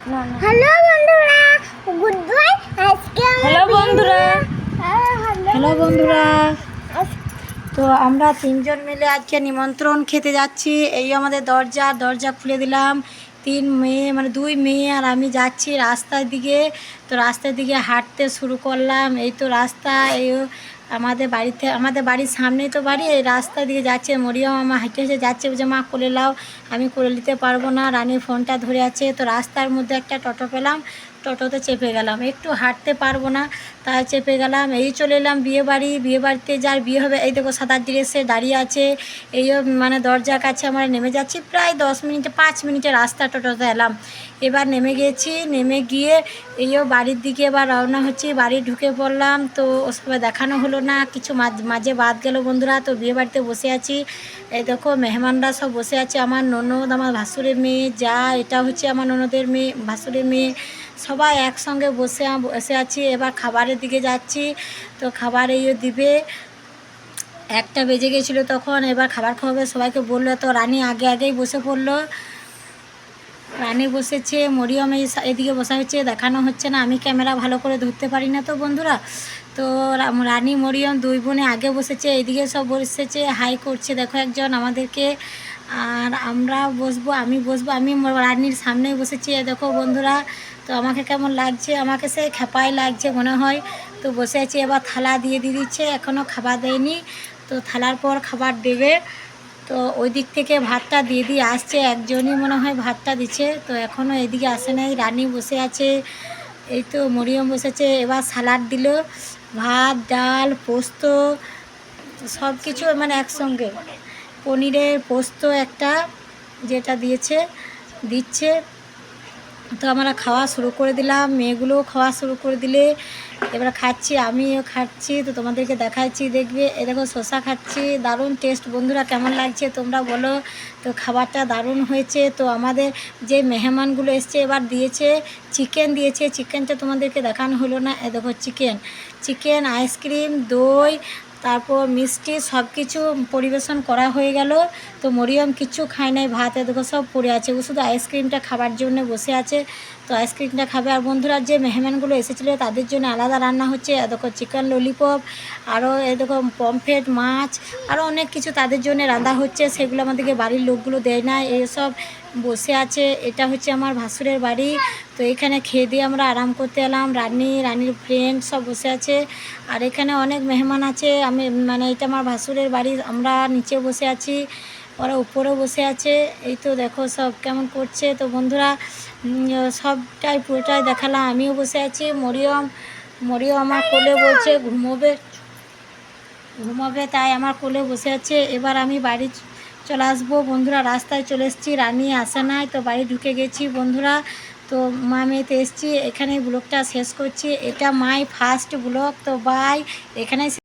Hello বন্ধুরা, good bye. আজকে hello বন্ধুরা, হ্যালো বন্ধুরা। তো আমরা তিনজন মিলে আজকে নিমন্ত্রণ খেতে যাচ্ছি। এই আমাদের দরজা খুলে দিলাম। তিন মেয়ে মানে দুই মেয়ে আর আমি যাচ্ছি রাস্তার দিকে। তো রাস্তার দিকে হাঁটতে শুরু করলাম। এই তো রাস্তা, এই আমাদের বাড়ির সামনেই তো বাড়ি। এই রাস্তার দিকে যাচ্ছে মরিয়ম, আমার হেঁটে হেঁটে যাচ্ছে, যে মা কোলে নাও। আমি কোলে নিতে পারবো না, রানীর ফোনটা ধরে আছে। তো রাস্তার মধ্যে একটা টোটো পেলাম, টোটোতে চেপে গেলাম। একটু হাঁটতে পারবো না, তাই চেপে গেলাম। এই চলে এলাম বিয়েবাড়িতে যার বিয়ে হবে। এই দেখো সাদা ড্রেসে দাঁড়িয়ে আছে। এই মানে দরজার কাছে আমরা নেমে যাচ্ছি। প্রায় 5 মিনিটের রাস্তা টোটোতে এলাম। এবার নেমে গেছি, নেমে গিয়ে এইও বাড়ির দিকে এবার রওনা হচ্ছি। বাড়ি ঢুকে পড়লাম। তো ওসবে দেখানো হলো না, কিছু মাঝে বাদ গেল বন্ধুরা। তো বিয়েবাড়িতে বসে আছি। এই দেখো মেহমানরা সব বসে আছে। আমার ননদ, আমার ভাসুরের মেয়ে, যা এটা হচ্ছে আমার ননদের মেয়ে, ভাসুরের মেয়ে, সবাই একসঙ্গে বসে আছি। এবার খাবারের দিকে যাচ্ছি। তো খাবার দিবে, 1টা বেজে গেছিলো তখন। এবার খাবার খাওয়াবে, সবাইকে বললো। তো রানী আগেই বসে পড়লো। রানী বসেছে, মরিয়ম এদিকে বসা হচ্ছে, দেখানো হচ্ছে না, আমি ক্যামেরা ভালো করে ধরতে পারি না তো বন্ধুরা। তো রানী মরিয়ম দুই বোনে আগে বসেছে, এদিকে সব বসেছে, হাই করছে দেখো একজন আমাদেরকে। আর আমি বসবো, আমি রানীর সামনেই বসেছি। দেখো বন্ধুরা, তো আমাকে কেমন লাগছে, আমাকে সেই খেপাই লাগছে মনে হয়। তো বসে আছি। এবার থালা দিয়ে দিচ্ছে, এখনও খাবার দেয়নি। তো থালার পর খাবার দেবে। তো ওই দিক থেকে ভাতটা দিয়ে আসছে, একজনই মনে হয় ভাতটা দিচ্ছে। তো এখনও এদিকে আসে নাই। রানী বসে আছে, এই তো মরিয়ম বসেছে। এবার সালাড দিল, ভাত, ডাল, পোস্ত, সব কিছু মানে একসঙ্গে। পনিরের পোস্ত একটা যেটা দিচ্ছে। তো আমরা খাওয়া শুরু করে দিলাম, মেয়েগুলোও খাওয়া শুরু করে দিলে। এবার খাচ্ছি, আমিও খাচ্ছি। তো তোমাদেরকে দেখাচ্ছি, দেখবে। এ দেখো শসা খাচ্ছি, দারুণ টেস্ট বন্ধুরা, কেমন লাগছে তোমরা বলো। তো খাবারটা দারুণ হয়েছে। তো আমাদের যে মেহমানগুলো এসছে এবার দিয়েছে চিকেন, চিকেনটা তোমাদেরকে দেখানো হলো না। এ দেখো চিকেন, আইসক্রিম, দই, তারপর মিষ্টি, সব কিছু পরিবেশন করা হয়ে গেল। তো মরিয়ম কিচ্ছু খায় নাই, ভাত দেখো সব পড়ে আছে। ও শুধু আইসক্রিমটা খাবার জন্য বসে আছে। তো আইসক্রিমটা খাবে। আর বন্ধুরা, যে মেহমানগুলো এসেছিলো তাদের জন্য আলাদা রান্না হচ্ছে। দেখো চিকেন ললিপপ, আরও এই দেখো পমফ্রেট, মাছ, আরও অনেক কিছু তাদের জন্য রান্না হচ্ছে। সেগুলো আমাদেরকে বাড়ির লোকগুলো দেয় না, এসব বসে আছে। এটা হচ্ছে আমার ভাসুরের বাড়ি। তো এখানে খেয়ে দিয়ে আমরা আরাম করতে এলাম। রানীর ফ্রেন্ড সব বসে আছে। আর এখানে অনেক মেহমান আছে। আমি মানে এটা আমার ভাসুরের বাড়ি, আমরা নিচে বসে আছি, ওরা উপরেও বসে আছে। এই তো দেখো সব কেমন করছে। তো বন্ধুরা, পুরোটাই দেখালাম। আমিও বসে আছি। মরিয়ম আমার কোলে বলছে ঘুমোবে, তাই আমার কোলে বসে আছে। এবার আমি বাড়ি চলে আসবো বন্ধুরা। রাস্তায় চলে এসেছি, রানী আসে নাই, তো বাড়ি ঢুকে গেছি বন্ধুরা। তো মা মেয়েতে এসেছি, এখানে ব্লগটা শেষ করছি। এটা মাই ফার্স্ট ব্লগ। তো বাই, এখানে